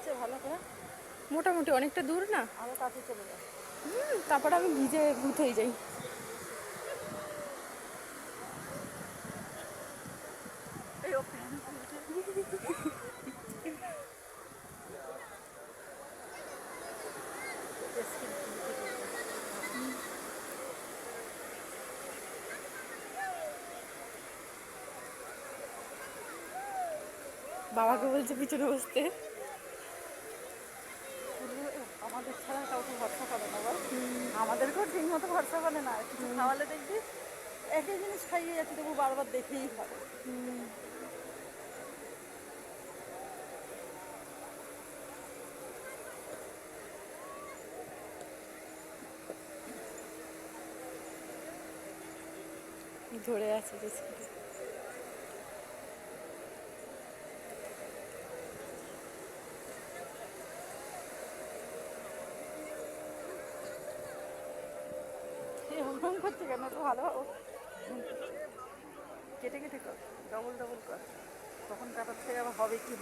দিচ্ছে ভালো করে। মোটামুটি অনেকটা দূর না। আরও কাছে চলে যায়। তারপর আমি ভিজে ভূত হয়ে যাই। এই ও ফ্যান চলছে। বাবাকে বলছে পিছনে বসতে। আমাদের ছাড়া কাউকে ভরসা করে না বল। আমাদেরকেও ঠিক মতো ভরসা করে না, কিছু খাওয়ালে দেখবি একই জিনিস খাইয়ে যাচ্ছে তবু বারবার দেখেই খাবে। ধরে আছে বিস্কুটে। এরকম করছে কেন, তো ভালো কেটে কেটে কর, ডবল ডবল কর, তখন কাটার থেকে আবার হবে কি